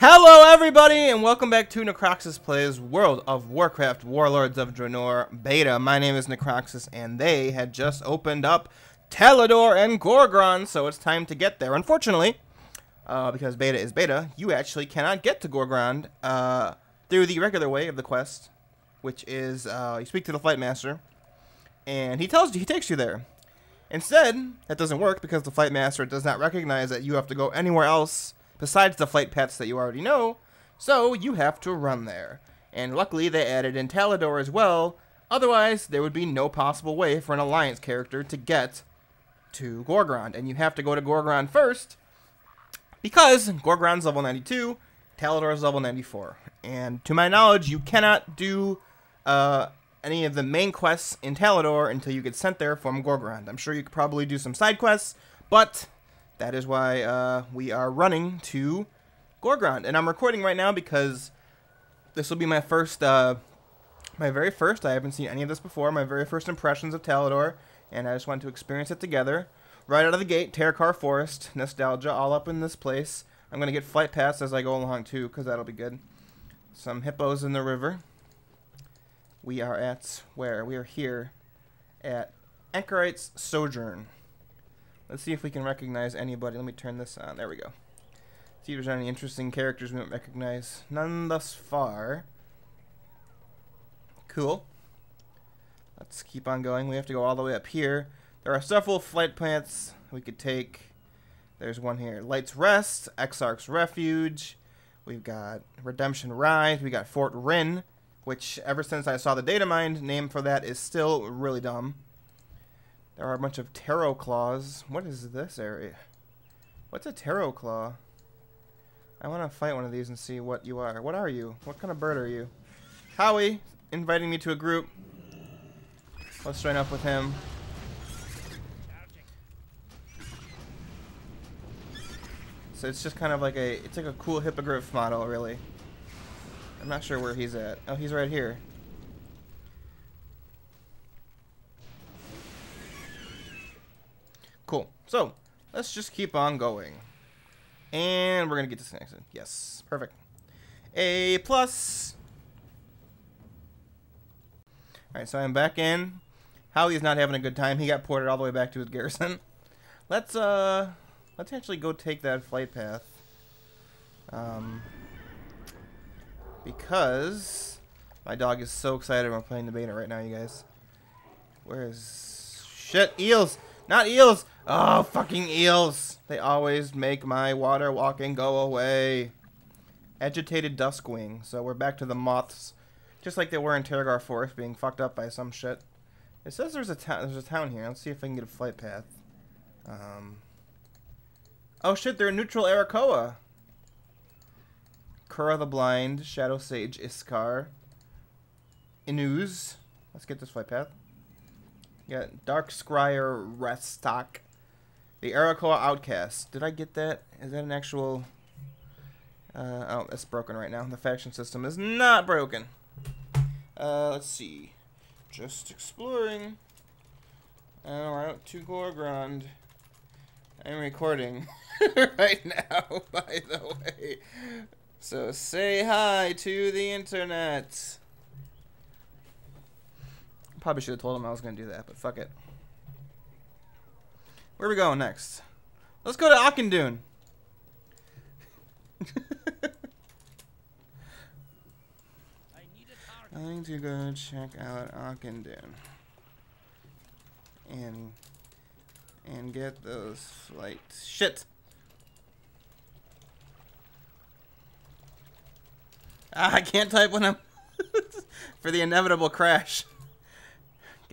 Hello everybody and welcome back to Necroxis Plays World of Warcraft Warlords of Draenor Beta. My name is Necroxis and they had just opened up Talador and Gul'dan, so it's time to get there. Unfortunately, because beta is beta, you actually cannot get to Gul'dan through the regular way of the quest, which is you speak to the Flight Master and he takes you there. Instead, that doesn't work because the Flight Master does not recognize that you have to go anywhere else besides the flight paths that you already know, so you have to run there. And luckily they added in Talador as well, otherwise there would be no possible way for an Alliance character to get to Gul'dan. And you have to go to Gul'dan first, because Gul'dan's level 92, Talador's level 94. And to my knowledge, you cannot do any of the main quests in Talador until you get sent there from Gul'dan. I'm sure you could probably do some side quests, but that is why we are running to Gul'dan. And I'm recording right now because this will be my first, my very first, I haven't seen any of this before, my very first impressions of Talador, and I just wanted to experience it together. Right out of the gate, Terracar Forest, nostalgia all up in this place. I'm going to get flight paths as I go along too, because that'll be good. Some hippos in the river. We are at, where? We are here at Anchorite's Sojourn. Let's see if we can recognize anybody. Let me turn this on. There we go. See if there's any interesting characters we don't recognize. None thus far. Cool. Let's keep on going. We have to go all the way up here. There are several flight paths we could take. There's one here. Light's Rest, Exarch's Refuge. We've got Redemption Ride. We got Fort Rin, which ever since I saw the data mine name for that is still really dumb. There are a bunch of tarot claws. What is this area? What's a tarot claw? I want to fight one of these and see what you are. What are you? What kind of bird are you? Howie, inviting me to a group. Let's join up with him. So it's just kind of like it's like a cool hippogriff model, really. I'm not sure where he's at. Oh, he's right here. Cool. So, let's just keep on going. And we're going to get disconnected. Yes. Perfect. A plus. Alright, so I'm back in. Howie's not having a good time. He got ported all the way back to his garrison. Let's actually go take that flight path. Because my dog is so excited we're playing the beta right now, you guys. Where is... Shit, eels! Not eels! Oh, fucking eels! They always make my water walking go away. Agitated Duskwing. So we're back to the moths. Just like they were in Terracar Forest, being fucked up by some shit. It says there's a town here. Let's see if I can get a flight path. Oh shit, they're in neutral Arakoa. Kura the Blind, Shadow Sage Iskar. Inuz. Let's get this flight path. Yeah, Dark Scryer Restock. The Arakoa Outcast. Did I get that? Is that an actual... oh, it's broken right now. The faction system is not broken. Let's see. Just exploring. Alright, to Gul'dan. I'm recording right now, by the way. So say hi to the internet. Probably should have told him I was going to do that, but fuck it. Where are we going next? Let's go to Auchindoun. I need to go check out Auchindoun. And get those flights. Shit! I can't type when I'm... for the inevitable crash.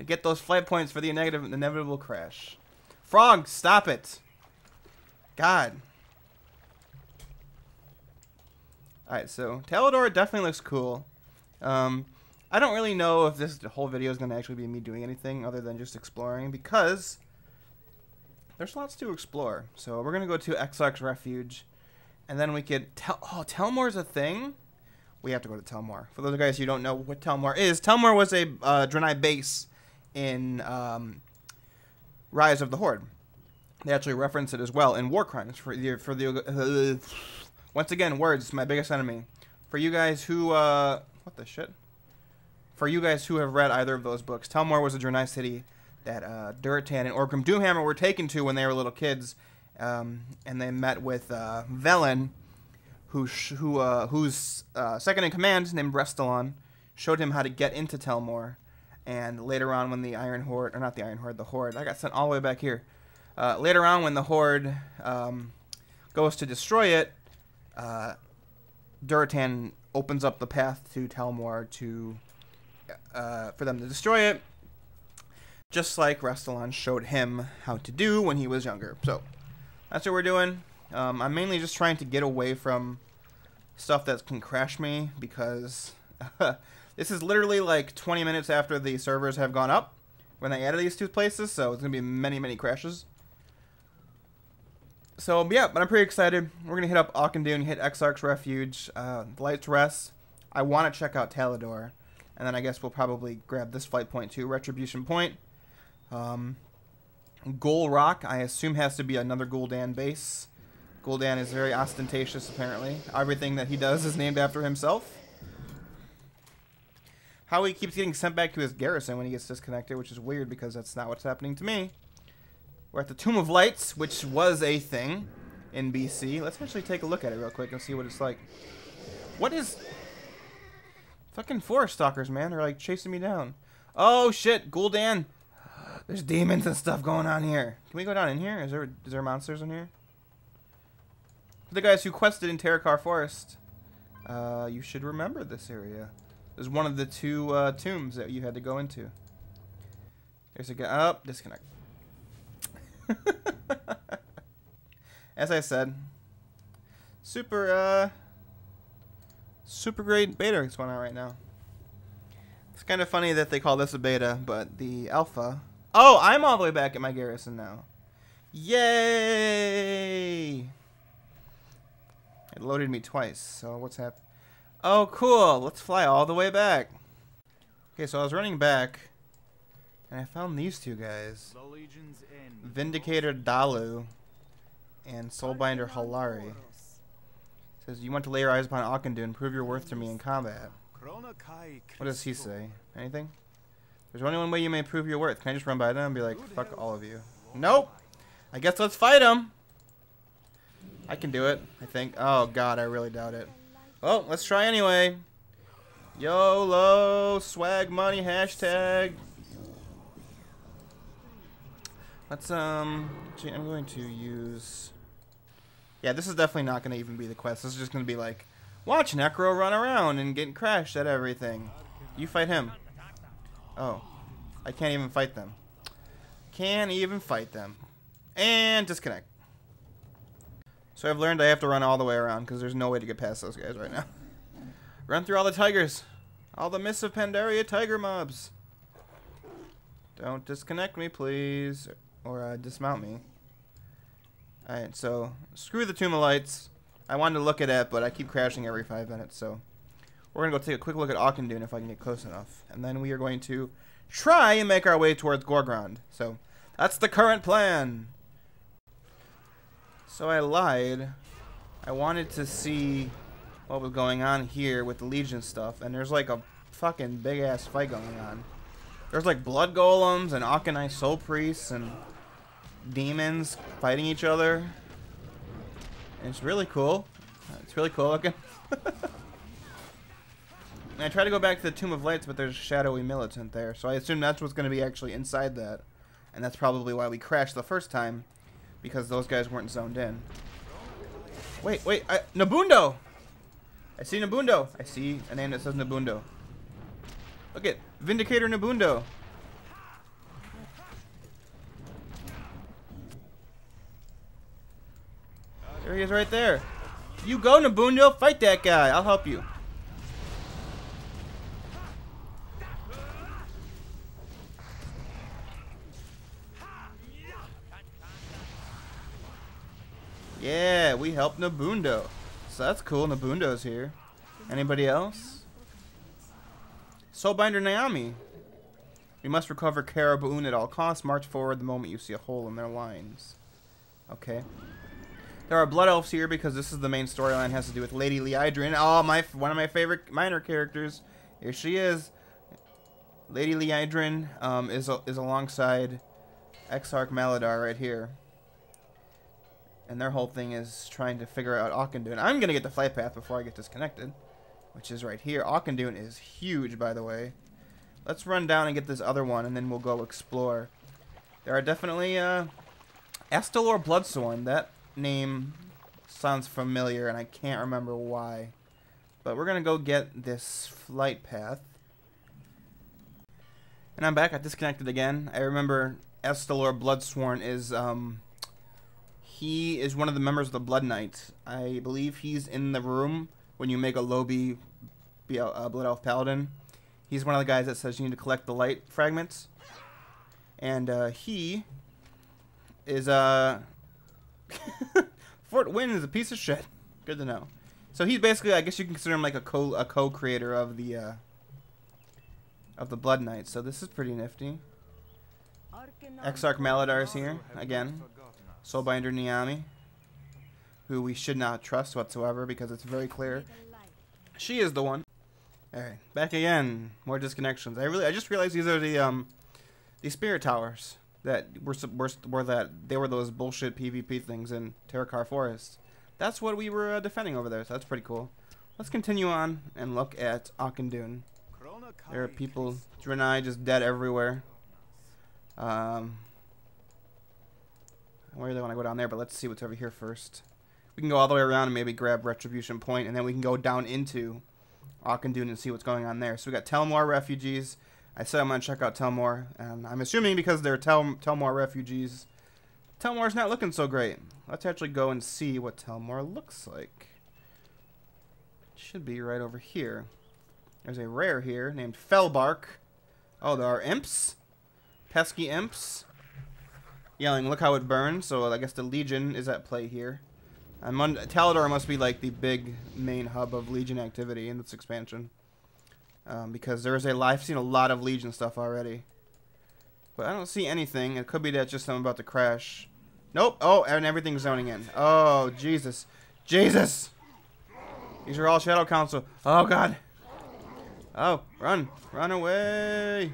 Get those flight points for the inevitable crash. Frog, stop it. God. Alright, so Talador definitely looks cool. I don't really know if this whole video is going to actually be me doing anything other than just exploring, because there's lots to explore. So we're going to go to Exarch's Refuge, and then we could... Oh, Telmor's a thing? We have to go to Telmor. For those guys who don't know what Telmor is, Telmor was a Draenei base in Rise of the Horde. They actually reference it as well in War Crimes for the Once again, words, my biggest enemy. For you guys who, what the shit? For you guys who have read either of those books, Telmore was a Draenei city that Durotan and Orgrim Doomhammer were taken to when they were little kids, and they met with Velen, whose second in command, named Restallon, showed him how to get into Telmore. And later on, when the Iron Horde, or not the Iron Horde, the Horde, I got sent all the way back here. Later on, when the Horde goes to destroy it, Durotan opens up the path to Telmore for them to destroy it, just like Restallon showed him how to do when he was younger. So that's what we're doing. I'm mainly just trying to get away from stuff that can crash me, because this is literally like 20 minutes after the servers have gone up when they added these two places, so it's going to be many crashes. So, yeah, but I'm pretty excited. We're going to hit up Auchindoun, hit Exarch's Refuge, Light's Rest. I want to check out Talador. And then I guess we'll probably grab this flight point too, Retribution Point. Gul Rock, I assume, has to be another Gul'dan base. Gul'dan is very ostentatious, apparently. Everything that he does is named after himself. How he keeps getting sent back to his garrison when he gets disconnected, which is weird because that's not what's happening to me. We're at the Tomb of Lights, which was a thing in BC. Let's actually take a look at it real quick and see what it's like. What is... Fucking forest stalkers, man. They're like chasing me down. Oh, shit. Gul'dan. There's demons and stuff going on here. Can we go down in here? Is there monsters in here? For the guys who quested in Terracar Forest, you should remember this area. There's one of the two tombs that you had to go into. There's a guy. Oh, disconnect. As I said, super great beta is going on right now. It's kind of funny that they call this a beta, but the alpha... Oh, I'm all the way back at my garrison now. Yay! It loaded me twice, so what's happening? Oh, cool. Let's fly all the way back. Okay, so I was running back, and I found these two guys. Vindicator Dalu and Soulbinder Halari. It says, you want to lay your eyes upon Auchindoun, prove your worth to me in combat. What does he say? Anything? There's only one way you may prove your worth. Can I just run by them and be like, fuck all of you? Nope! I guess let's fight them! I can do it, I think. Oh god, I really doubt it. Well, let's try anyway. YOLO! Swag money hashtag. Let's, actually, I'm going to use... Yeah, this is definitely not going to even be the quest. This is just going to be like, watch Necro run around and get crashed at everything. You fight him. Oh. I can't even fight them. Can't even fight them. And disconnect. So I've learned I have to run all the way around because there's no way to get past those guys right now. Run through all the tigers. All the Mists of Pandaria tiger mobs. Don't disconnect me, please. Or dismount me. Alright, so screw the Tomb of Lights. I wanted to look at it, but I keep crashing every 5 minutes, so we're going to go take a quick look at Auchindoun if I can get close enough. And then we are going to try and make our way towards Gorgrond. So that's the current plan. So I lied. I wanted to see what was going on here with the Legion stuff, and there's like a fucking big-ass fight going on. There's like blood golems and Auchinai soul priests and demons fighting each other. And it's really cool. It's really cool looking. And I try to go back to the Tomb of Lights, but there's a shadowy militant there. So I assume that's what's going to be actually inside that. And that's probably why we crashed the first time. Because those guys weren't zoned in. Wait. Nabundo! I see Nabundo. I see a name that says Nabundo. Look at Vindicator Nabundo. There he is right there. You go, Nabundo. Fight that guy. I'll help you. Yeah, we helped Nabundo. So that's cool. Nabundo's here. Anybody else? Soulbinder Naomi. We must recover Karabaun at all costs. March forward the moment you see a hole in their lines. Okay. There are blood elves here because this is the main storyline. Has to do with Lady Liedrin. Oh, one of my favorite minor characters. Here she is. Lady Liedrin is alongside Exarch Talador right here. And their whole thing is trying to figure out Auchindoun. I'm going to get the flight path before I get disconnected, which is right here. Auchindoun is huge, by the way. Let's run down and get this other one, and then we'll go explore. There are definitely Estalor Bloodsworn. That name sounds familiar, and I can't remember why. But we're going to go get this flight path. And I'm back. I disconnected again. I remember Estalor Bloodsworn is... he is one of the members of the Blood Knights. I believe he's in the room when you make a Lobi Blood Elf Paladin. He's one of the guys that says you need to collect the light fragments. And he is... Fort Wynn is a piece of shit. Good to know. So he's basically, I guess you can consider him like a co-creator of the Blood Knights. So this is pretty nifty. Exarch Talador is here again. Soulbinder Niami, who we should not trust whatsoever because it's very clear she is the one. All right, back again. More disconnections. I just realized these are the spirit towers that were those bullshit PvP things in Terakar Forest. That's what we were defending over there. So that's pretty cool. Let's continue on and look at Auchindoun. There are people, Draenei just dead everywhere. I really want to go down there, but let's see what's over here first. We can go all the way around and maybe grab Retribution Point, and then we can go down into Auchindoun and see what's going on there. So we got Telmor refugees. I said I'm going to check out Telmor, and I'm assuming because they're Telmor refugees, Telmor's not looking so great. Let's actually go and see what Telmor looks like. It should be right over here. There's a rare here named Fellbark. Oh, there are imps? Pesky imps. Yelling, look how it burns. So I guess the Legion is at play here. Talador must be like the big main hub of Legion activity in this expansion. Because there is I've seen a lot of Legion stuff already. But I don't see anything. It could be that just I'm about to crash. Nope. Oh, and everything's zoning in. Oh, Jesus. Jesus! These are all Shadow Council. Oh, God. Oh, run. Run away.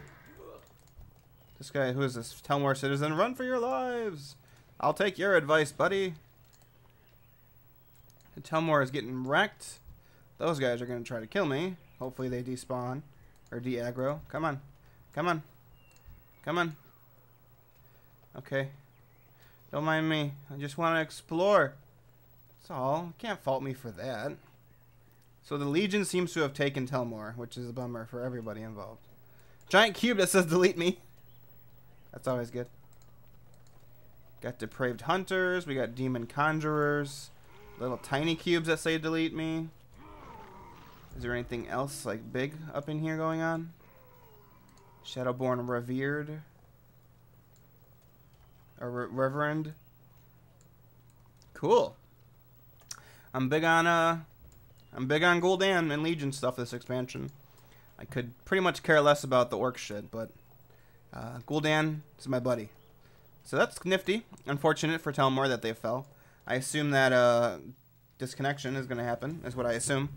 This guy, who is this? Telmor citizen, run for your lives. I'll take your advice, buddy. And Telmor is getting wrecked. Those guys are going to try to kill me. Hopefully they despawn. Or de-aggro. Come on. Come on. Come on. Okay. Don't mind me. I just want to explore. That's all. Can't fault me for that. So the Legion seems to have taken Telmor, which is a bummer for everybody involved. Giant cube that says delete me. That's always good. Got depraved hunters. We got demon conjurers. Little tiny cubes that say delete me. Is there anything else like big up in here going on? Shadowborn revered. Or reverend. Cool. I'm big on Gul'dan and Legion stuff this expansion. I could pretty much care less about the orc shit, but Gul'dan is my buddy. So that's nifty. Unfortunate for Telmor that they fell. I assume that disconnection is going to happen, is what I assume.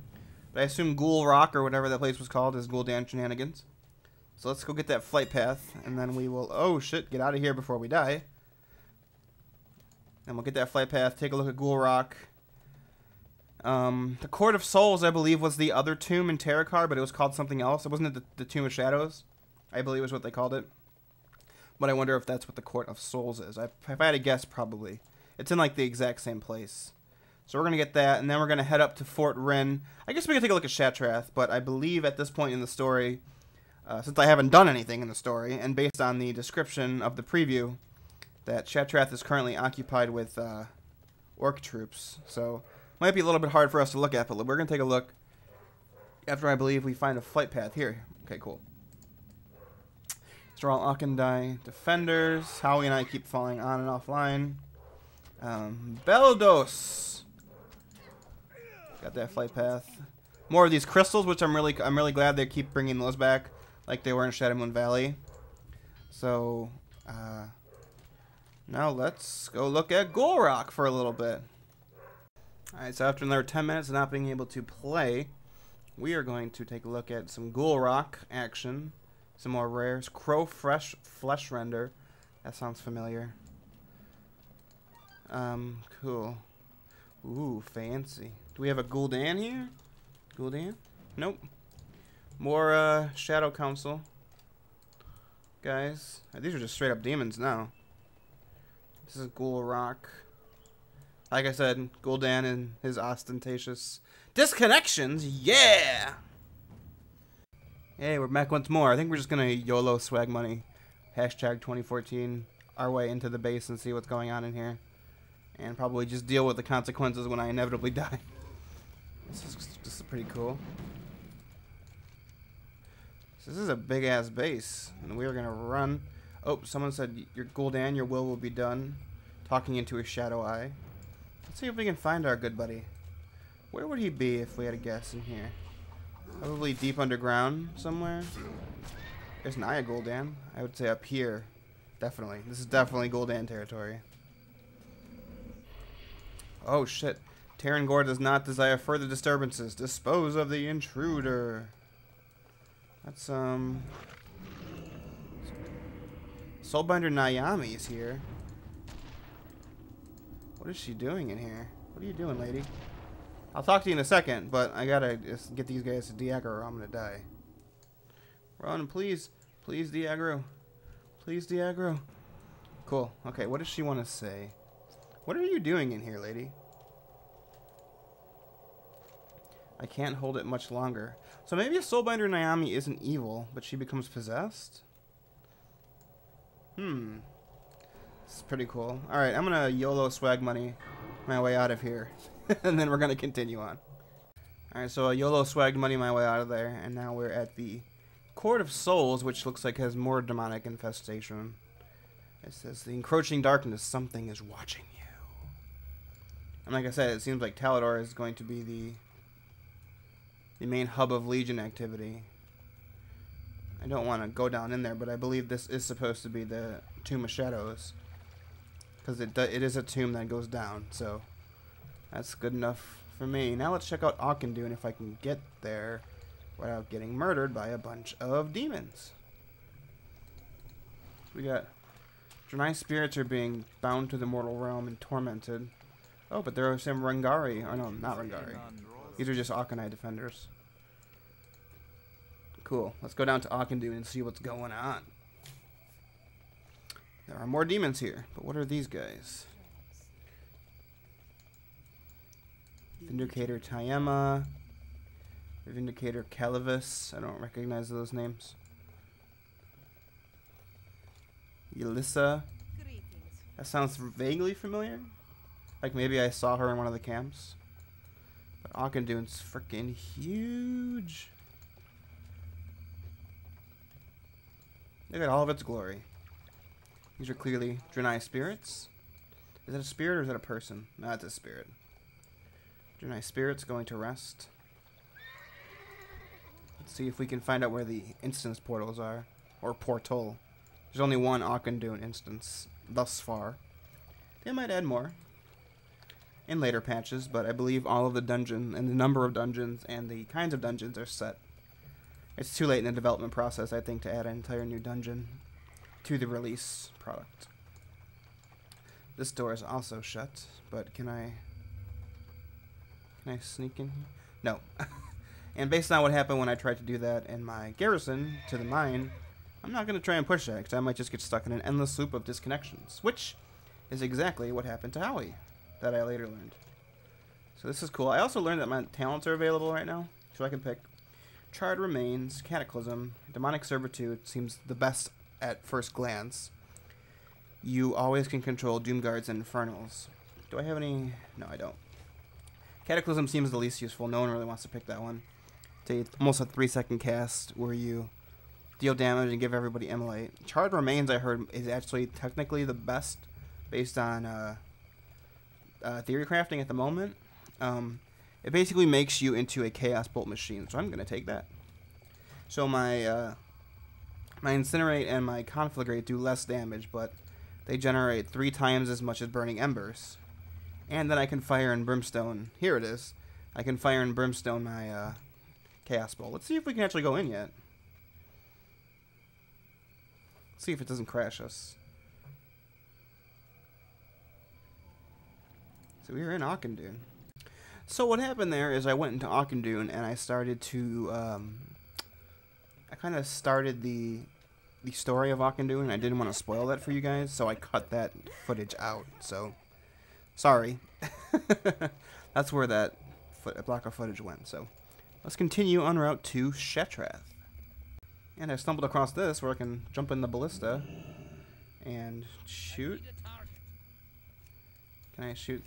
But I assume Ghoul Rock, or whatever that place was called, is Gul'dan shenanigans. So let's go get that flight path, and then we will... Oh, shit, get out of here before we die. And we'll get that flight path, take a look at Ghoul Rock. The Court of Souls, I believe, was the other tomb in Terakar, but it was called something else. It wasn't the Tomb of Shadows, I believe is what they called it. But I wonder if that's what the Court of Souls is. If I had to guess, probably. It's in, like, the exact same place. So we're going to get that, and then we're going to head up to Fort Wren. I guess we can take a look at Shattrath, but I believe at this point in the story, since I haven't done anything in the story, and based on the description of the preview, that Shattrath is currently occupied with orc troops. So might be a little bit hard for us to look at, but we're going to take a look after I believe we find a flight path here. Okay, cool. These are all Auchindoun defenders. Howie and I keep falling on and offline. Beldos. Got that flight path. More of these crystals, which I'm really glad they keep bringing those back, like they were in Shadowmoon Valley. So now let's go look at Ghoul Rock for a little bit. Alright, so after another 10 minutes of not being able to play, we are going to take a look at some Ghoul Rock action. Some more rares. Crow Fresh Flesh Render. That sounds familiar. Cool. Ooh, fancy. Do we have a Gul'dan here? Gul'dan? Nope. More, Shadow Council. Guys. These are just straight up demons now. This is Ghoul Rock. Like I said, Gul'dan and his ostentatious disconnections. Yeah! Hey, we're back once more. I think we're just gonna YOLO swag money. Hashtag 2014. Our way into the base and see what's going on in here. And probably just deal with the consequences when I inevitably die. This is pretty cool. So this is a big ass base. And we are gonna run. Oh, someone said, your Gul'dan, your will be done. Talking into his shadow eye. Let's see if we can find our good buddy. Where would he be if we had a guess in here? Probably deep underground somewhere. There's an Eye of Gul'dan. I would say up here. Definitely. This is definitely Gul'dan territory. Oh shit. Tarangor does not desire further disturbances. Dispose of the intruder. That's Soulbinder Nayami is here. What is she doing in here? What are you doing, lady? I'll talk to you in a second, but I gotta just get these guys to de-aggro or I'm gonna die. Run, please. Please de-aggro. Please de-aggro. Cool. Okay, what does she want to say? What are you doing in here, lady? I can't hold it much longer. So maybe a Soulbinder Nayami isn't evil, but she becomes possessed? This is pretty cool. Alright, I'm gonna YOLO swag money my way out of here. And then we're gonna continue on. Alright, so I YOLO swagged money my way out of there, and now we're at the Court of Souls, which looks like has more demonic infestation. It says, the encroaching darkness, something is watching you. And like I said, it seems like Talador is going to be the main hub of Legion activity. I don't want to go down in there, but I believe this is supposed to be the Tomb of Shadows. Because it is a tomb that goes down, so that's good enough for me. Now let's check out Auchindoun if I can get there without getting murdered by a bunch of demons. We got Draenor spirits are being bound to the mortal realm and tormented. Oh, but there are some Rangari. Oh no, not Rangari. These are just Auchinai defenders. Cool. Let's go down to Auchindoun and see what's going on. There are more demons here, but what are these guys? Vindicator Tayema. Vindicator Calavis. I don't recognize those names. Yelissa. That sounds vaguely familiar. Like maybe I saw her in one of the camps. But Auchindoun's freaking huge. Look at all of its glory. These are clearly Draenor spirits. Is that a spirit or is that a person? No, it's a spirit. Draenor spirits going to rest. Let's see if we can find out where the instance portals are. Or portal. There's only one Auchindoun instance thus far. They might add more in later patches, but I believe all of the dungeon and the number of dungeons and the kinds of dungeons are set. It's too late in the development process, I think, to add an entire new dungeon to the release product. This door is also shut, but can I sneak in here? No. And based on what happened when I tried to do that in my garrison to the mine, I'm not going to try and push that, because I might just get stuck in an endless loop of disconnections, which is exactly what happened to Howie, that I later learned. So this is cool. I also learned that my talents are available right now, so I can pick Charred Remains, Cataclysm, Demonic Servitude seems the best at first glance. You always can control Doomguards and Infernals. Do I have any? No, I don't. Cataclysm seems the least useful. No one really wants to pick that one. It's almost a 3-second cast where you deal damage and give everybody Immolate. Charred Remains, I heard, is actually technically the best based on theory crafting at the moment. It basically makes you into a Chaos Bolt machine, so I'm going to take that. So my my Incinerate and my Conflagrate do less damage, but they generate 3 times as much as Burning Embers. And then I can fire in Brimstone. Here it is. I can fire in Brimstone my Chaos Bolt. Let's see if we can actually go in yet. Let's see if it doesn't crash us. So we were in Auchindoun. So what happened there is I went into Auchindoun and I started to, I kind of started the story of Auchindoun. I didn't want to spoil that for you guys, so I cut that footage out. So, sorry. That's where that block of footage went. So, let's continue en route to Shetrath. And I stumbled across this where I can jump in the ballista and shoot. Can I shoot?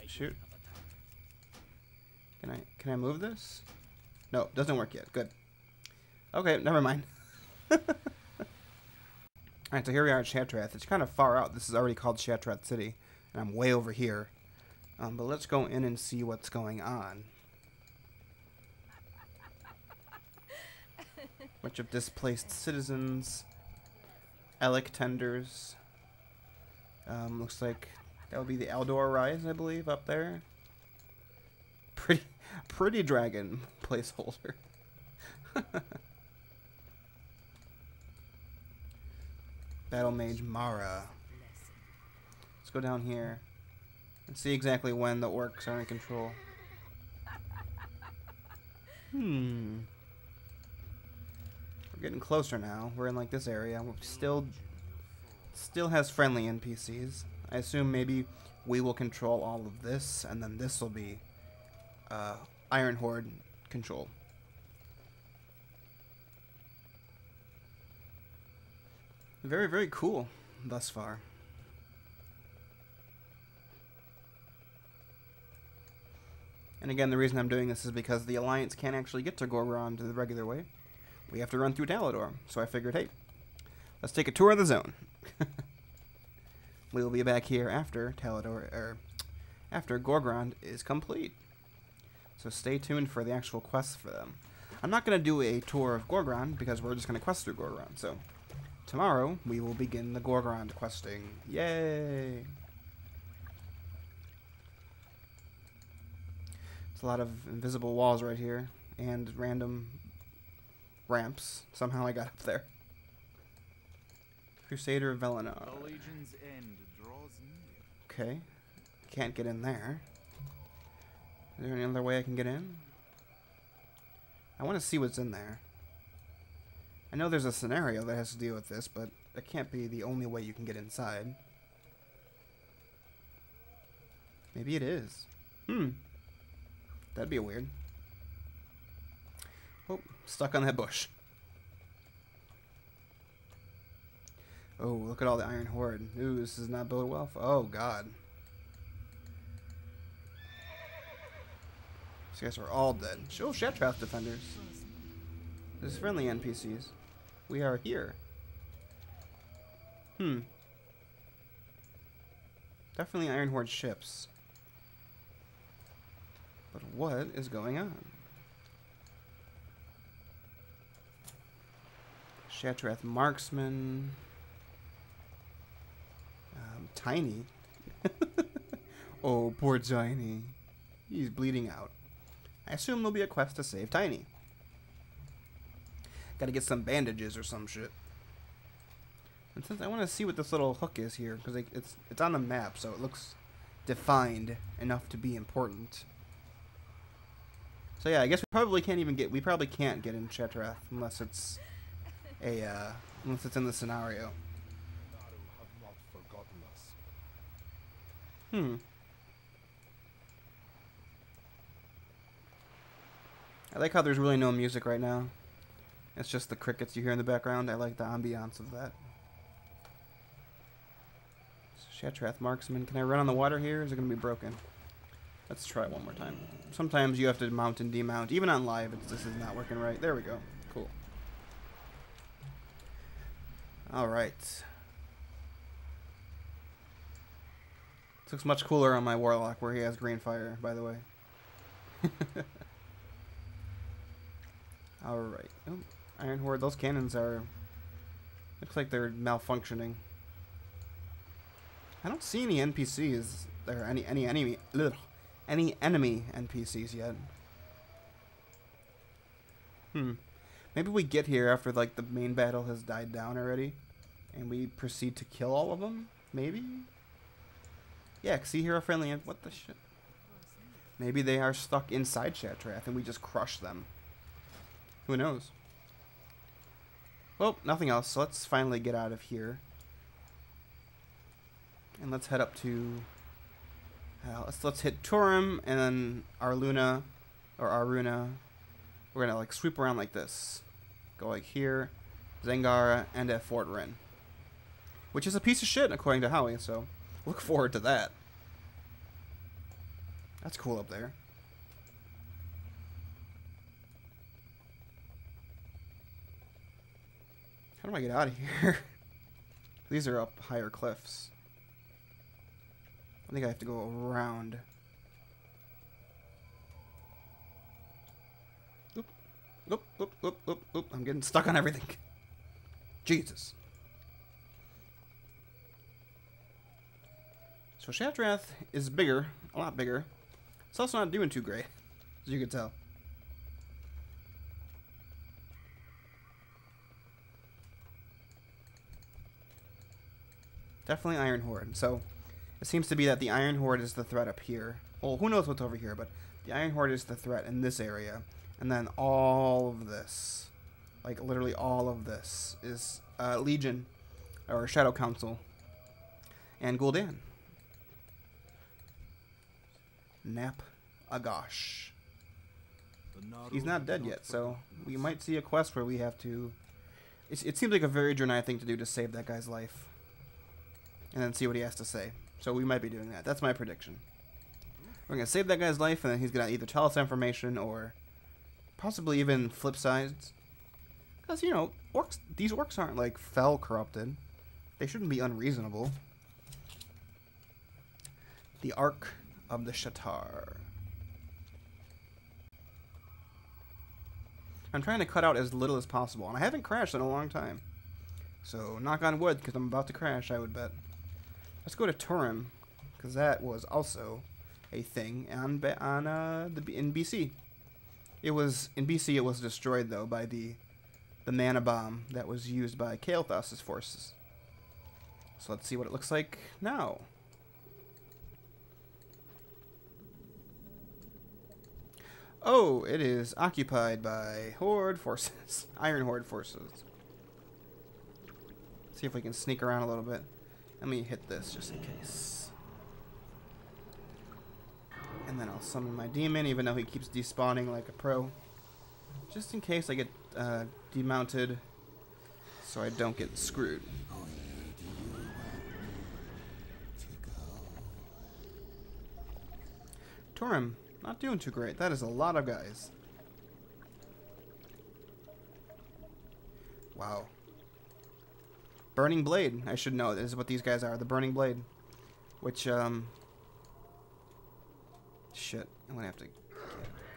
Can I move this? No, it doesn't work yet. Good. Okay, never mind. Alright, so here we are at Shetrath. It's kind of far out. This is already called Shetrath City, and I'm way over here. But let's go in and see what's going on. Bunch of displaced citizens. Elec tenders. Looks like that would be the Aldor Rise, I believe, up there. Pretty dragon placeholder. Battle Mage Mara. Let's go down here and see exactly when the orcs are in control. We're getting closer now. We're in like this area. We're still has friendly NPCs. I assume maybe we will control all of this, and then this will be Iron Horde control. Very, very cool thus far. And again, the reason I'm doing this is because the Alliance can't actually get to Gul'dan the regular way. We have to run through Talador. So I figured, hey, let's take a tour of the zone. We will be back here after Talador, or after Gul'dan is complete. So stay tuned for the actual quests for them. I'm not going to do a tour of Gul'dan because we're just going to quest through Gul'dan. So tomorrow we will begin the Gul'dan questing. Yay! It's a lot of invisible walls right here and random ramps. Somehow I got up there. Crusader of Velenar. The legion's end draws near. Okay. Can't get in there. Is there any other way I can get in? I want to see what's in there. I know there's a scenario that has to deal with this, but that can't be the only way you can get inside. Maybe it is. That'd be weird. Oh, stuck on that bush. Oh, look at all the Iron Horde. Ooh, this does not bode well. Oh, God. These guys are all dead. Show Shetrath defenders. This is friendly NPCs. We are here. Definitely Iron Horde ships. But what is going on? Shetrath marksman. Tiny. Oh, poor Tiny. He's bleeding out. I assume there'll be a quest to save Tiny. Gotta get some bandages or some shit. And since I want to see what this little hook is here, because it's on the map, so it looks defined enough to be important. So yeah, I guess we probably can't get in Shetrath unless it's unless it's in the scenario. I like how there's really no music right now. It's just the crickets you hear in the background. I like the ambiance of that. Shetrath marksman. Can I run on the water here? Or is it going to be broken? Let's try one more time. Sometimes you have to mount and demount. Even on live, this is not working right. There we go. Cool. Alright. This looks much cooler on my Warlock where he has green fire, by the way. Alright. Oh, Iron Horde, those cannons are... Looks like they're malfunctioning. I don't see any NPCs or any any enemy NPCs yet. Maybe we get here after like the main battle has died down already, and we proceed to kill all of them. Maybe. Yeah, see here a friendly. What the shit? Maybe they are stuck inside Shattrath, and we just crush them. Who knows? Well, nothing else. So let's finally get out of here, and let's head up to. Let's hit Turim and then Arluna, or Aruna. We're gonna like sweep around like this, go like here, Zangara, and at Fort Rin, which is a piece of shit according to Howie. So look forward to that. That's cool up there. How do I get out of here? These are up higher cliffs. I think I have to go around. Oop, oop, oop, oop, oop, oop. I'm getting stuck on everything. Jesus. So Shattrath is bigger, a lot bigger. It's also not doing too great, as you can tell. Definitely Iron Horde. So it seems to be that the Iron Horde is the threat up here. Well, who knows what's over here, but the Iron Horde is the threat in this area. And then all of this, like literally all of this, is Legion, or Shadow Council, and Gul'dan. Nap Agosh. He's not dead yet, so we might see a quest where we have to... It seems like a very Draenei thing to do to save that guy's life. And then see what he has to say. So we might be doing that. That's my prediction. We're going to save that guy's life, and then he's going to either tell us information or possibly even flip sides. Because, you know, orcs, these orcs aren't, like, fell corrupted. They shouldn't be unreasonable. The Ark of the Shatar. I'm trying to cut out as little as possible, and I haven't crashed in a long time. So, knock on wood, because I'm about to crash, I would bet. Let's go to Turim, because that was also a thing in BC. It was in BC. It was destroyed though by the mana bomb that was used by Kael'thas's forces. So let's see what it looks like now. Oh, it is occupied by Horde forces, Iron Horde forces. Let's see if we can sneak around a little bit. Let me hit this just in case. And then I'll summon my demon, even though he keeps despawning like a pro. Just in case I get demounted, so I don't get screwed. Turim, not doing too great. That is a lot of guys. Wow. Burning Blade, I should know. This is what these guys are. The Burning Blade. Which, shit. I'm gonna have to...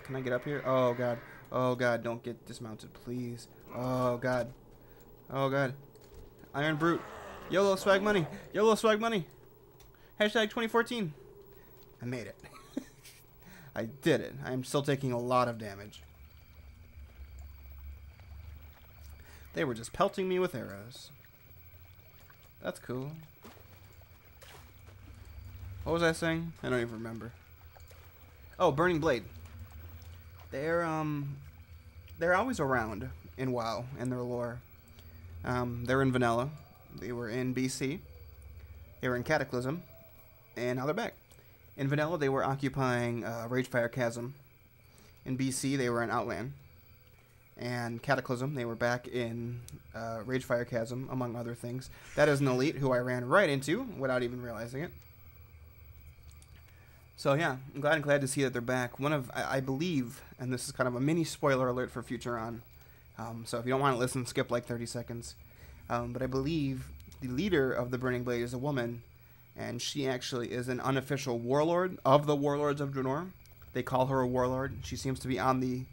Can I get up here? Oh, God. Oh, God. Don't get dismounted, please. Oh, God. Oh, God. Iron Brute. YOLO swag money. YOLO swag money. Hashtag 2014. I made it. I did it. I'm still taking a lot of damage. They were just pelting me with arrows. That's cool. What was I saying? I don't even remember. Oh, Burning Blade. They're always around in WoW and their lore. They're in Vanilla. They were in BC. They were in Cataclysm. And now they're back. In Vanilla, they were occupying Ragefire Chasm. In BC, they were in Outland. And Cataclysm, they were back in Ragefire Chasm, among other things. That is an elite who I ran right into without even realizing it. So yeah, I'm glad to see that they're back. One of, I believe, and this is kind of a mini spoiler alert for future on, so if you don't want to listen, skip like 30 seconds. But I believe the leader of the Burning Blade is a woman, and she actually is an unofficial warlord of the Warlords of Draenor. They call her a warlord. She seems to be on the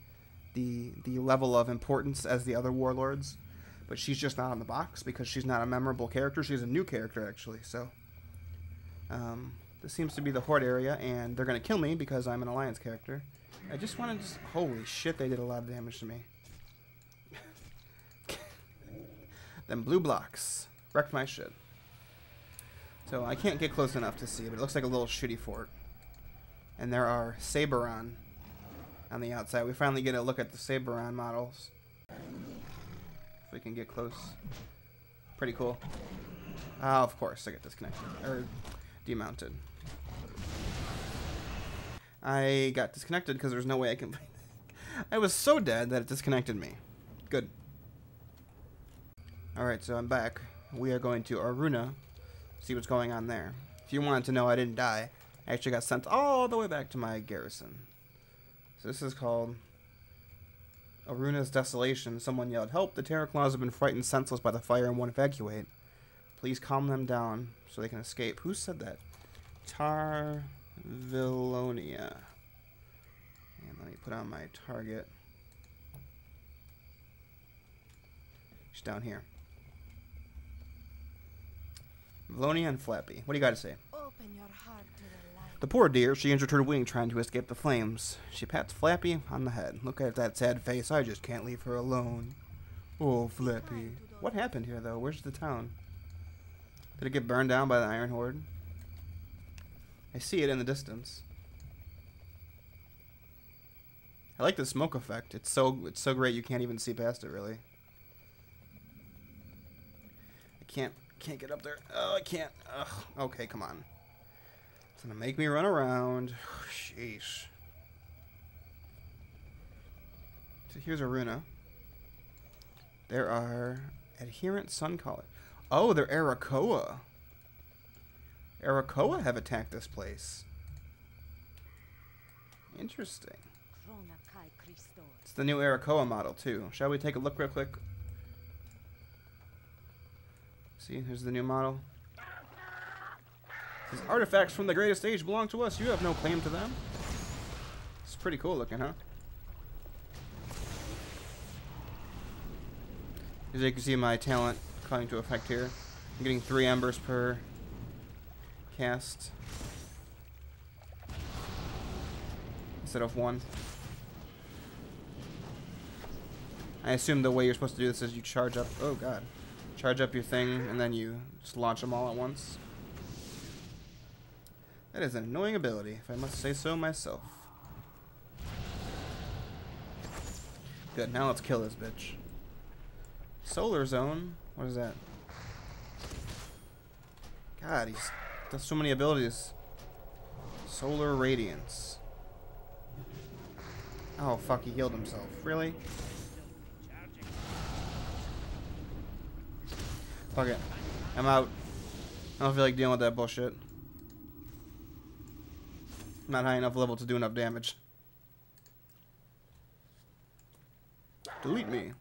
level of importance as the other warlords, but she's just not on the box because she's not a memorable character. She's a new character, actually, so This seems to be the Horde area, and they're going to kill me because I'm an Alliance character. I just want to... Holy shit, they did a lot of damage to me. Them blue blocks wrecked my shit. So I can't get close enough to see, but it looks like a little shitty fort. And there are Saberon on the outside. We finally get a look at the Saberon models. If we can get close. Pretty cool. Of course, I get disconnected. Or demounted. I got disconnected because there's no way I can... I was so dead that it disconnected me. Good. Alright, so I'm back. We are going to Aruna. See what's going on there. If you wanted to know, I didn't die. I actually got sent all the way back to my garrison. So this is called Aruna's Desolation. Someone yelled, "Help! The Terror Claws have been frightened senseless by the fire and won't evacuate. Please calm them down so they can escape." Who said that? Tarvillonia. And let me put on my target. She's down here. Valonia and Flappy. What do you got to say? Open your heart to the light. The poor dear, she injured her wing trying to escape the flames. She pats Flappy on the head. Look at that sad face. I just can't leave her alone. Oh, Flappy. What happened here, though? Where's the town? Did it get burned down by the Iron Horde? I see it in the distance. I like the smoke effect. It's so great you can't even see past it, really. I can't get up there. Oh, I can't. Ugh. Okay, come on. It's gonna make me run around. Sheesh. So here's Aruna. There are adherent Suncaller. Oh, they're Arakoa. Arakoa have attacked this place. Interesting. It's the new Arakoa model, too. Shall we take a look real quick? See, here's the new model. These artifacts from the greatest age belong to us. You have no claim to them. It's pretty cool looking, huh? As you can see, my talent coming to effect here. I'm getting 3 embers per cast instead of 1. I assume the way you're supposed to do this is you charge up. Oh god. Charge up your thing, and then you just launch them all at once. That is an annoying ability, if I must say so myself. Good, now let's kill this bitch. Solar Zone? What is that? God, he's does so many abilities. Solar Radiance. Oh fuck, he healed himself. Really? Fuck it. I'm out. I don't feel like dealing with that bullshit. I'm not high enough level to do enough damage. Delete me.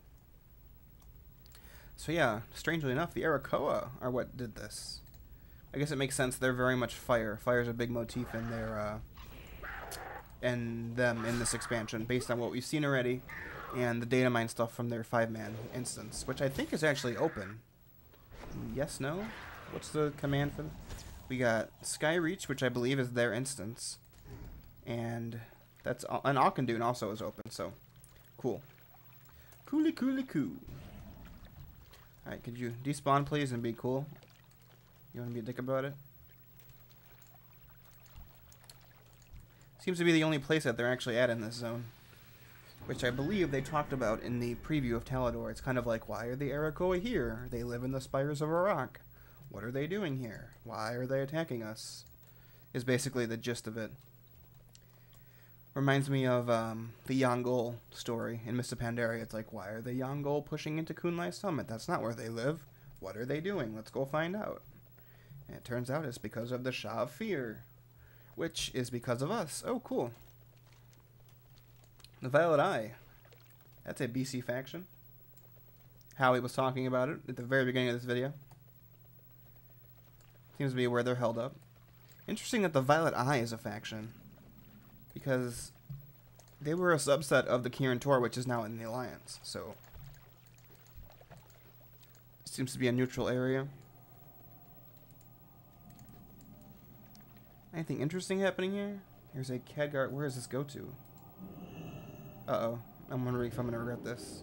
So yeah, strangely enough, the Arakoa are what did this. I guess it makes sense. They're very much fire. Fire's a big motif in their in this expansion, based on what we've seen already, and the data mine stuff from their 5-man instance, which I think is actually open. Yes, no? What's the command for? We got Skyreach, which I believe is their instance, and that's and Auchendoon also is open. So cool, cooly. All right, could you despawn please and be cool? You want to be a dick about it? Seems to be the only place that they're actually at in this zone, which I believe they talked about in the preview of Talador. It's kind of like, why are the Arakoa here? They live in the spires of Iraq. What are they doing here? Why are they attacking us? Is basically the gist of it. Reminds me of the Yangol story in Mist of Pandaria. It's like, why are the Yangol pushing into Kunlai Summit? That's not where they live. What are they doing? Let's go find out. And it turns out it's because of the Shah of Fear, which is because of us. Oh, cool. The Violet Eye. That's a BC faction. Howie was talking about it at the very beginning of this video. Seems to be where they're held up. Interesting that the Violet Eye is a faction, because they were a subset of the Kirin Tor, which is now in the Alliance. So seems to be a neutral area. Anything interesting happening here? Here's a Khadgar. Where does this go to? Uh-oh. I'm wondering if I'm gonna regret this.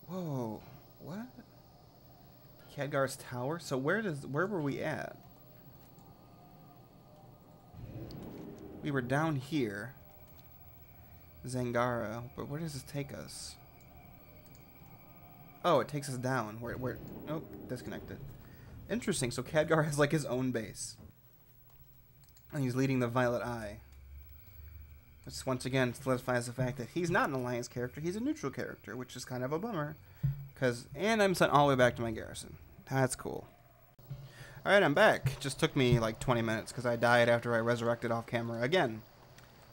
Whoa. What? Khadgar's tower? So where were we at? We were down here. Zangara. But where does this take us? Oh, it takes us down. Where? Oh, disconnected. Interesting. So Khadgar has like his own base. And he's leading the Violet Eye. Which once again solidifies the fact that he's not an alliance character, he's a neutral character, which is kind of a bummer. And I'm sent all the way back to my garrison. That's cool. Alright, I'm back. Just took me like 20 minutes because I died after I resurrected off camera again.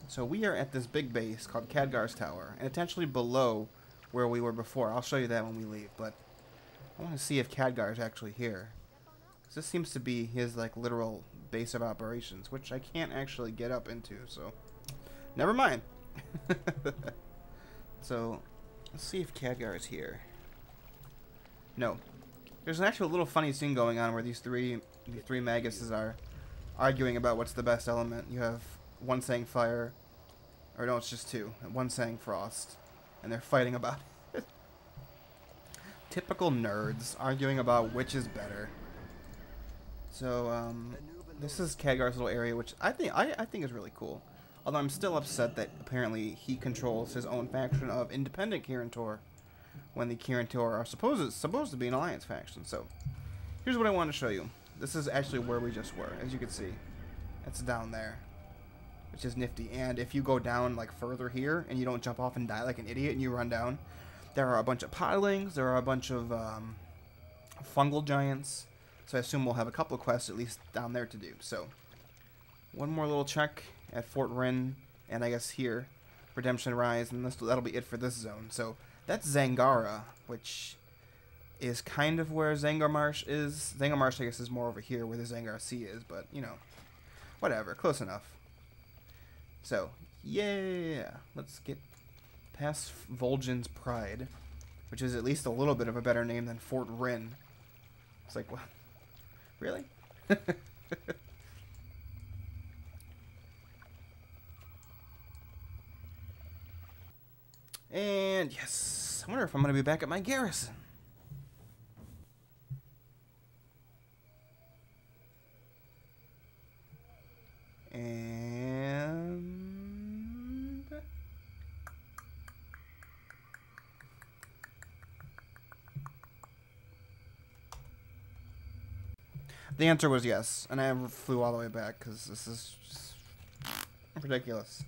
So we are at this big base called Khadgar's Tower, and it's actually below where we were before. I'll show you that when we leave, but I want to see if Khadgar is actually here. This seems to be his like literal base of operations, which I can't actually get up into, so never mind. So let's see if Khadgar is here. No. There's an actual little funny scene going on where these three Maguses are arguing about what's the best element. You have one saying fire, or no, it's just two, and one saying frost, and they're fighting about it. Typical nerds arguing about which is better. So this is Khadgar's little area, which I think is really cool. Although I'm still upset that apparently he controls his own faction of independent Kirin-Tor, when the Kirin-Tor are supposed to be an alliance faction. So here's what I want to show you. This is actually where we just were, as you can see. It's down there, which is nifty. And if you go down like further here and you don't jump off and die like an idiot and you run down, there are a bunch of podlings, there are a bunch of fungal giants. So I assume we'll have a couple of quests at least down there to do. So one more little check at Fort Rin, and I guess here, Redemption Rise, and that'll be it for this zone. So that's Zangara, which is kind of where Zangar Marsh is. Zangar Marsh, I guess, is more over here where the Zangar Sea is, but, you know, whatever, close enough. So, yeah, let's get past Vol'jin's Pride, which is at least a little bit of a better name than Fort Rin. It's like, what? Really? And yes, I wonder if I'm going to be back at my garrison. And the answer was yes, and I flew all the way back because this is just ridiculous.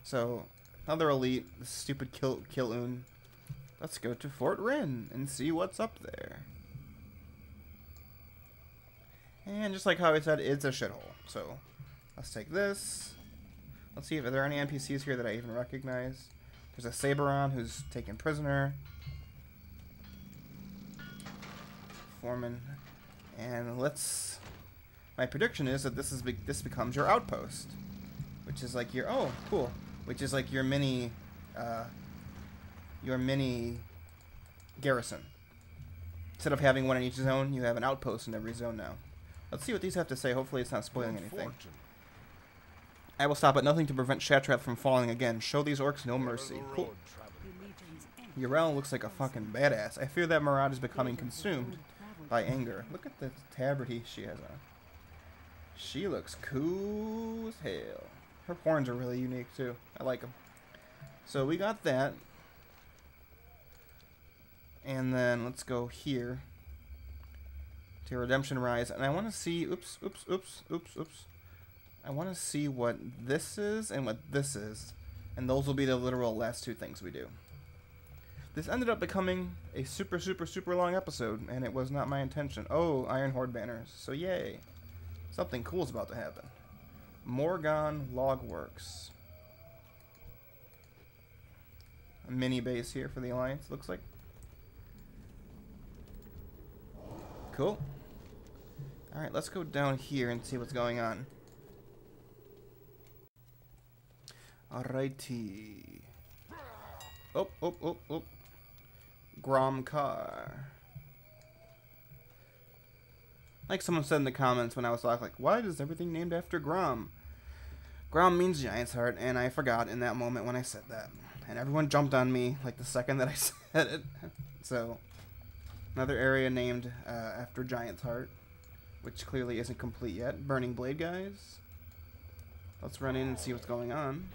So another elite, this stupid Gul'dan. Let's go to Fort Rin and see what's up there. And just like how I said, it's a shithole. So let's take this. Let's see if there are any NPCs here that I even recognize. There's a Saberon who's taken prisoner. Foreman. And let's... My prediction is that this becomes your outpost. Which is like your... Oh, cool. Which is like your mini garrison. Instead of having one in each zone, you have an outpost in every zone now. Let's see what these have to say. Hopefully it's not spoiling anything. I will stop at nothing to prevent Shattrath from falling again. Show these orcs no mercy. Cool. Urel looks like a fucking badass. I fear that Murad is becoming consumed by anger. Look at the tabard she has on. She looks cool as hell. Her horns are really unique too. I like them. So we got that. And then let's go here to Redemption Rise. And I want to see... Oops. I want to see what this is and what this is. And those will be the literal last two things we do. This ended up becoming a super long episode. And it was not my intention. Oh, Iron Horde banners. So yay. Something cool is about to happen. Morgon Logworks. A mini base here for the Alliance, looks like. Cool. Alright, let's go down here and see what's going on. Alrighty. Oh. Gromkar. Like someone said in the comments when I was talking, like, why is everything named after Grom? Grom means Giant's Heart, and I forgot in that moment when I said that. And everyone jumped on me like the second that I said it. So, another area named after Giant's Heart, which clearly isn't complete yet. Burning Blade, guys. Let's run in and see what's going on.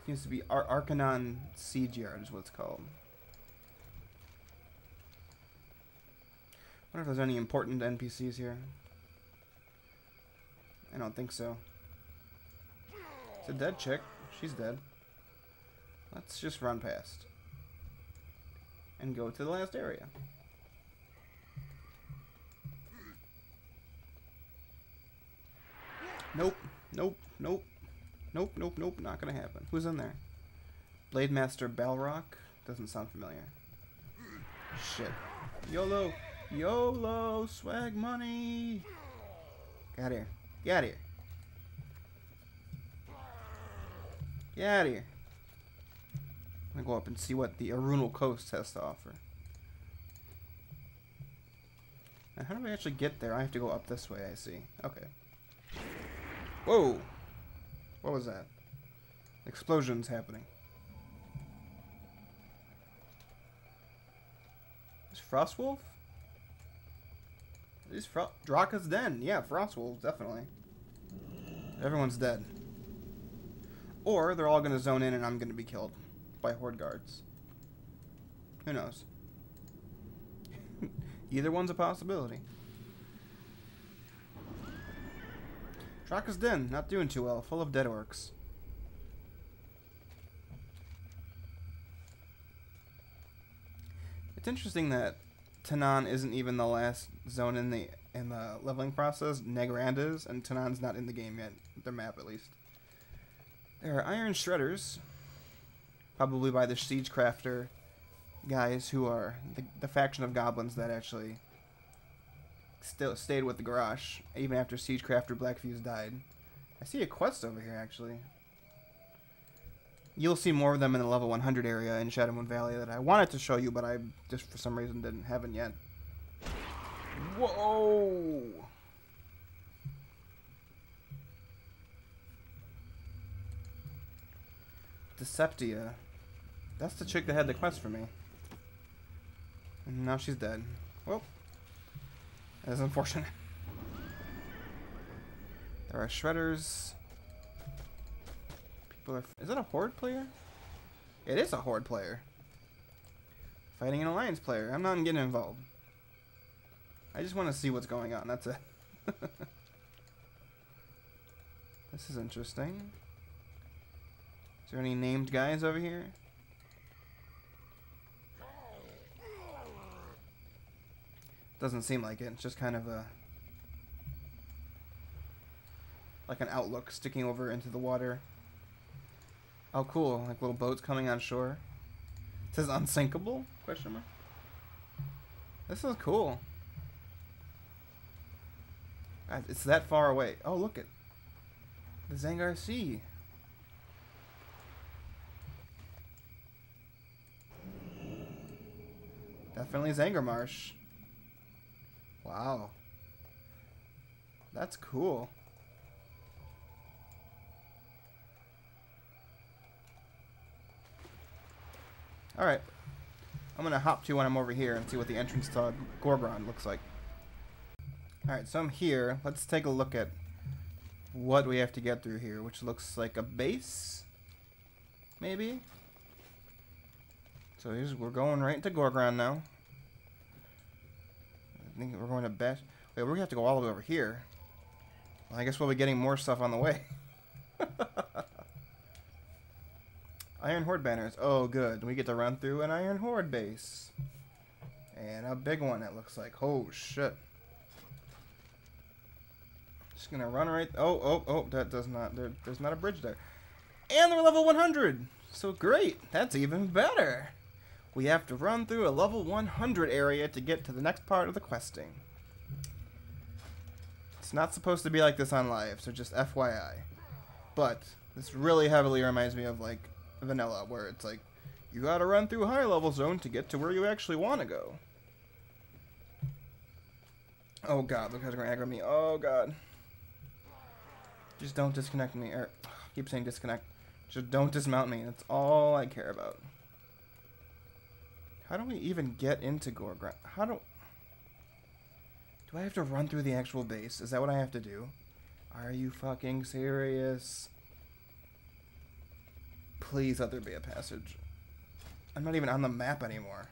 Seems to be Arcanon Siege Yard is what it's called. I wonder if there's any important NPCs here. I don't think so. It's a dead chick. She's dead. Let's just run past. And go to the last area. Nope. Nope. Nope. Nope. Nope. Nope. Not gonna happen. Who's in there? Blade Master Balrock? Doesn't sound familiar. Shit. YOLO! YOLO! Swag money! Get out of here. Get out of here. Get out of here. I'm gonna go up and see what the Arunal Coast has to offer. Now, how do I actually get there? I have to go up this way, I see. Okay. Whoa! What was that? Explosions happening. Is Frostwolf? Is Draka's Den? Yeah, Frostwolf, definitely. Everyone's dead. Or they're all gonna zone in and I'm gonna be killed by Horde guards. Who knows? Either one's a possibility. Draka's Den, not doing too well, full of dead orcs. It's interesting that Tanan isn't even the last zone in the leveling process. Negrand is, and Tanan's not in the game yet, their map at least. There are Iron Shredders, probably by the Siegecrafter guys who are the faction of goblins that actually still stayed with the Garrosh even after Siegecrafter Blackfuse died. I see a quest over here actually. You'll see more of them in the level 100 area in Shadowmoon Valley that I wanted to show you, but I just for some reason haven't yet. Whoa! Deceptia. That's the chick that had the quest for me. And now she's dead. Well, that is unfortunate. There are shredders. People are. Is that a Horde player? It is a Horde player. Fighting an Alliance player. I'm not getting involved. I just want to see what's going on. That's it. This is interesting. Is there any named guys over here? Doesn't seem like it. It's just kind of a like an outlook sticking over into the water. Oh, cool! Like little boats coming on shore. It says unsinkable? Question mark. This is cool. God, it's that far away. Oh, look at the Zangar Sea. Definitely Zangar Marsh. Wow. That's cool. Alright. I'm gonna hop to when I'm over here and see what the entrance to Gorgon looks like. Alright, so I'm here. Let's take a look at what we have to get through here, which looks like a base? Maybe? So we're going right into Gorgon now. I think we're going to Wait, we're going to have to go all the way over here. Well, I guess we'll be getting more stuff on the way. Iron Horde banners. Oh, good. We get to run through an Iron Horde base. And a big one, it looks like. Oh, shit. Just going to run right... Oh, that does not... There's not a bridge there. And they're level 100! So great. That's even better. We have to run through a level 100 area to get to the next part of the questing. It's not supposed to be like this on live, so just FYI. But this really heavily reminds me of like vanilla, where it's like you gotta run through high level zone to get to where you actually want to go. Oh god, look how they're gonna aggro me. Oh god. Just don't disconnect me. Or, keep saying disconnect. Just don't dismount me. That's all I care about. How do we even get into Gul'dan? How do I have to run through the actual base? Is that what I have to do? Are you fucking serious? Please let there be a passage. I'm not even on the map anymore.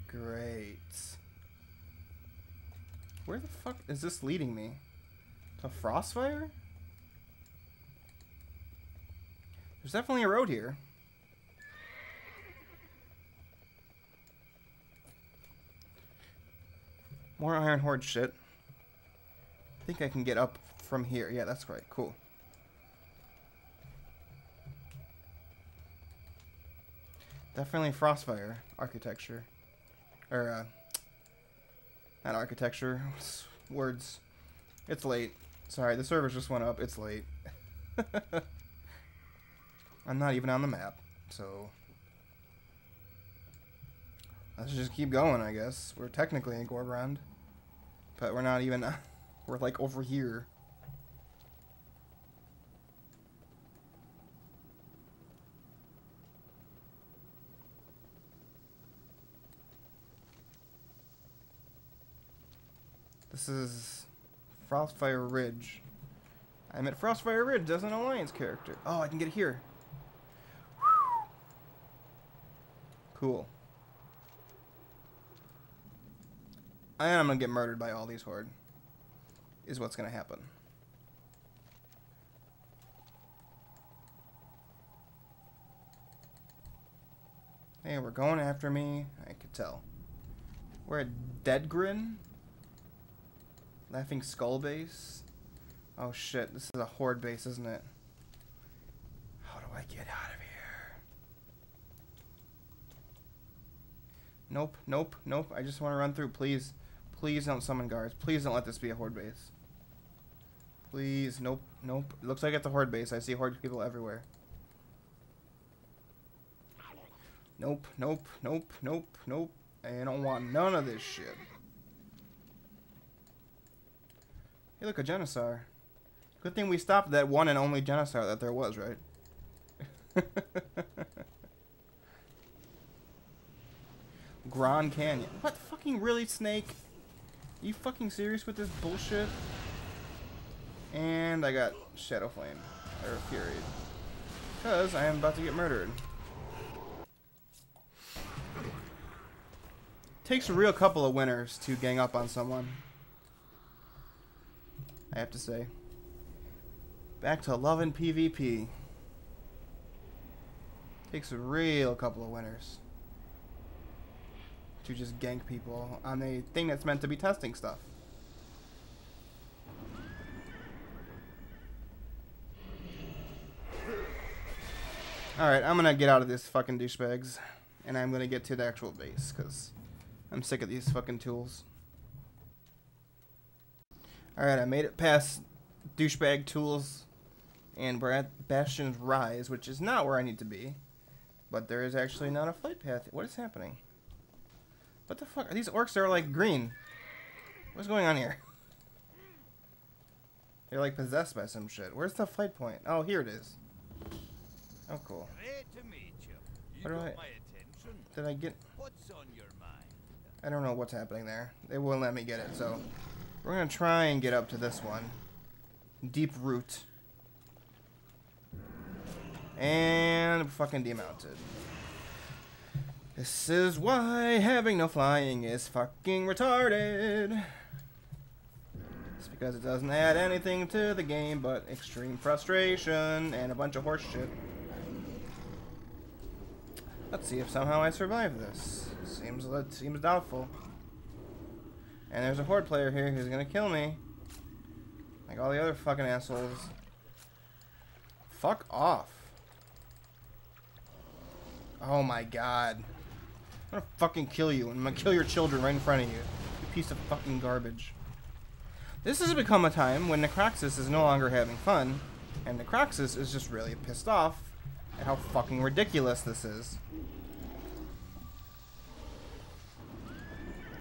Great. Where the fuck is this leading me? To Frostfire? There's definitely a road here. More Iron Horde shit. I think I can get up from here. Yeah, that's right. Cool. Definitely Frostfire architecture. Or, not architecture. Words. It's late. Sorry, the servers just went up. It's late. I'm not even on the map, so let's just keep going, I guess. We're technically in Gul'dan, but we're not even... we're like over here. This is Frostfire Ridge. I'm at Frostfire Ridge as an Alliance character. Oh, I can get here. Whew. Cool. And I'm gonna get murdered by all these Horde. Is what's gonna happen. Hey, we're going after me. I could tell. We're at Deadgrin. Laughing Skull base. Oh shit, this is a Horde base, isn't it? How do I get out of here? Nope, nope, nope. I just want to run through. Please. Please don't summon guards. Please don't let this be a Horde base. Please. Nope, nope. It looks like it's a Horde base. I see Horde people everywhere. Nope, nope, nope, nope, nope. I don't want none of this shit. Hey, look, a Genisar. Good thing we stopped that one and only Genisar that there was, right? Grand Canyon. What? Fucking really, Snake? You fucking serious with this bullshit? And I got Shadow Flame. Or Fury. Because I am about to get murdered. Takes a real couple of winners to gang up on someone, I have to say. Back to loving PvP. Takes a real couple of winners to just gank people on a thing that's meant to be testing stuff. Alright, I'm gonna get out of this fucking douchebags. And I'm gonna get to the actual base, because I'm sick of these fucking tools. Alright, I made it past douchebag tools. And we're at Bastion's Rise, which is not where I need to be. But there is actually not a flight path. What is happening? What the fuck? These orcs are like green. What's going on here? They're like possessed by some shit. Where's the flight point? Oh, here it is. Oh, cool. Great to meet you. What do got I... my attention. Did I get... What's on your mind? I don't know what's happening there. They won't let me get it, so... We're gonna try and get up to this one. Deep Root. And fucking demounted. This is why having no flying is fucking retarded. It's because it doesn't add anything to the game but extreme frustration and a bunch of horse shit. Let's see if somehow I survive this. Seems doubtful. And there's a Horde player here who's gonna kill me. Like all the other fucking assholes. Fuck off. Oh my god. I'm gonna fucking kill you, and I'm gonna kill your children right in front of you. You piece of fucking garbage. This has become a time when Necroxis is no longer having fun, and Necroxis is just really pissed off at how fucking ridiculous this is.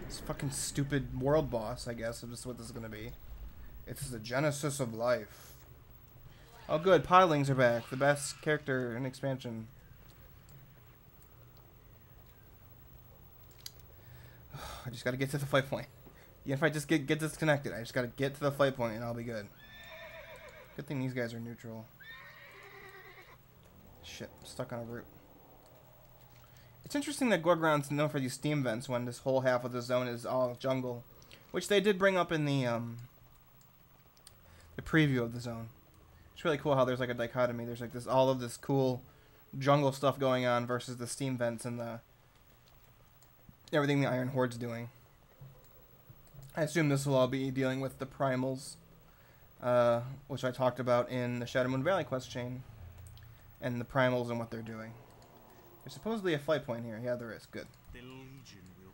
This fucking stupid world boss, I guess, is just what this is gonna be. It's the genesis of life. Oh good, Podlings are back. The best character in expansion. I just gotta get to the fight point. Even if I just get disconnected, I just gotta get to the fight point and I'll be good. Good thing these guys are neutral. Shit, I'm stuck on a route. It's interesting that Gul'dan's known for these steam vents when this whole half of the zone is all jungle. Which they did bring up in the preview of the zone. It's really cool how there's like a dichotomy. There's like this all of this cool jungle stuff going on versus the steam vents and the everything the Iron Horde's doing. I assume this will all be dealing with the primals, which I talked about in the Shadow Moon Valley quest chain, and the primals and what they're doing. There's supposedly a fight point here. Yeah, there is. Good. The Legion will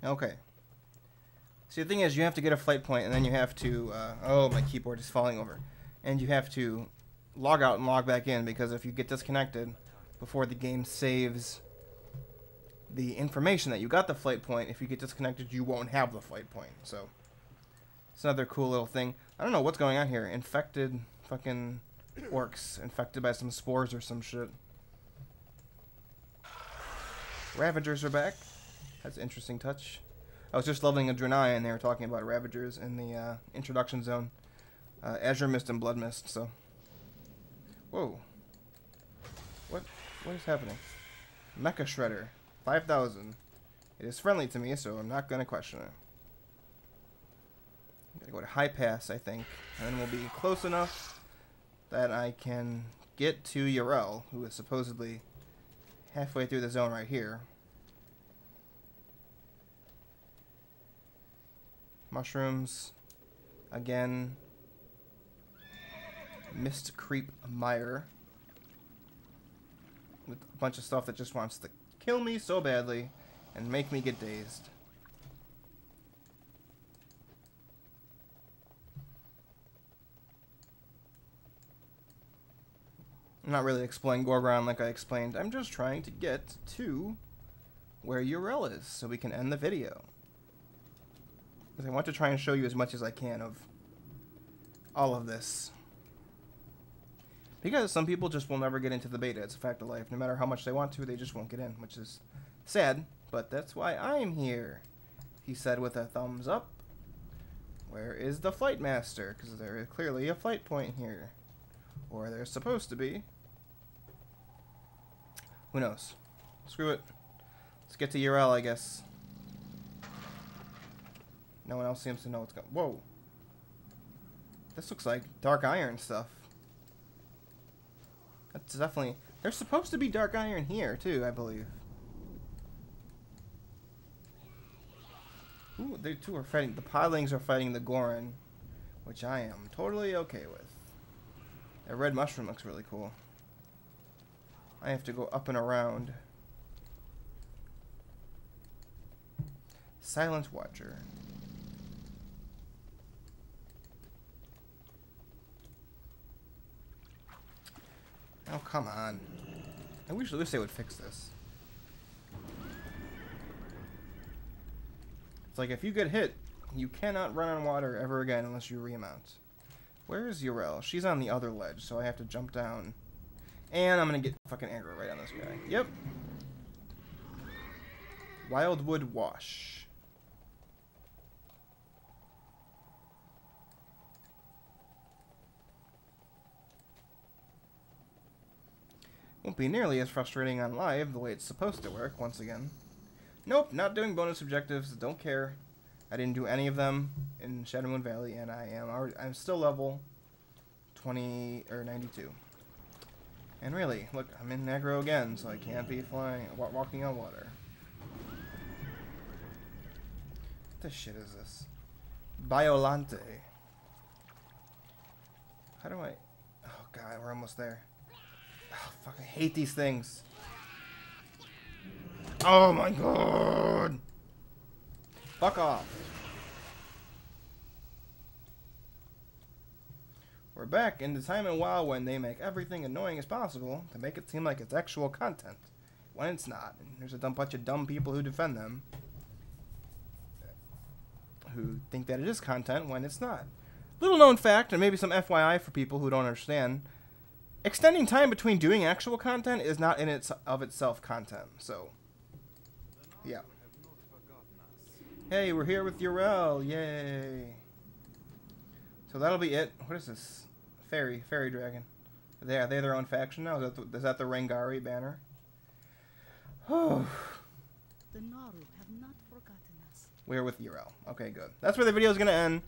fall. Okay. See, the thing is, you have to get a fight point, and then you have to... oh, my keyboard is falling over. And you have to log out and log back in, because if you get disconnected before the game saves the information that you got the fight point, if you get disconnected, you won't have the fight point. So, it's another cool little thing. I don't know what's going on here. Infected fucking orcs. Infected by some spores or some shit. Ravagers are back. That's an interesting touch. I was just leveling a Draenor and they were talking about Ravagers in the introduction zone. Azure Mist and Blood Mist, so. Whoa. What is happening? Mecha Shredder. 5,000. It is friendly to me, so I'm not going to question it. I'm going to go to High Pass, I think. And then we'll be close enough that I can get to Yrel, who is supposedly halfway through the zone right here. Mushrooms. Again. Mist Creep Mire. With a bunch of stuff that just wants to kill me so badly and make me get dazed. I'm not really exploring Gul'dan like I explained. I'm just trying to get to where Yrel is so we can end the video. Because I want to try and show you as much as I can of all of this. Because some people just will never get into the beta. It's a fact of life. No matter how much they want to, they just won't get in, which is sad, but that's why I'm here. He said with a thumbs up. Where is the Flight Master? Because there is clearly a flight point here. Or there's supposed to be. Who knows? Screw it. Let's get to Yrel, I guess. No one else seems to know what's going on. Whoa. This looks like Dark Iron stuff. That's definitely... There's supposed to be Dark Iron here, too, I believe. Ooh, they two are fighting... The Podlings are fighting the Goron, which I am totally okay with. That red mushroom looks really cool. I have to go up and around. Silent Watcher. Oh, come on. I wish they would fix this. It's like if you get hit, you cannot run on water ever again unless you remount. Where is Yrel? She's on the other ledge, so I have to jump down. And I'm gonna get fucking aggro right on this guy. Yep. Wildwood Wash. Won't be nearly as frustrating on live the way it's supposed to work, once again. Nope, not doing bonus objectives, don't care. I didn't do any of them in Shadow Moon Valley, and I'm still level 20 or 92. And really, look, I'm in aggro again, so I can't be walking on water. What the shit is this? Biolante. How do I... Oh god, we're almost there. Oh, fuck, I hate these things. Oh my god! Fuck off. We're back in the time and WoW when they make everything annoying as possible to make it seem like it's actual content, when it's not. And there's a bunch of dumb people who defend them, who think that it is content when it's not. Little known fact, and maybe some FYI for people who don't understand, extending time between doing actual content is not in of itself content. So, yeah. Hey, we're here with Urel. Yay. So that'll be it. What is this? Fairy dragon. Are they their own faction now? Is that the Rengari banner? Oh. The Naru have not forgotten us. We're with Urel. Okay, good. That's where the video is going to end.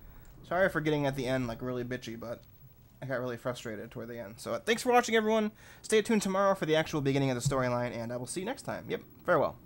Sorry for getting at the end like really bitchy, but I got really frustrated toward the end. So thanks for watching, everyone. Stay tuned tomorrow for the actual beginning of the storyline, and I will see you next time. Yep, farewell.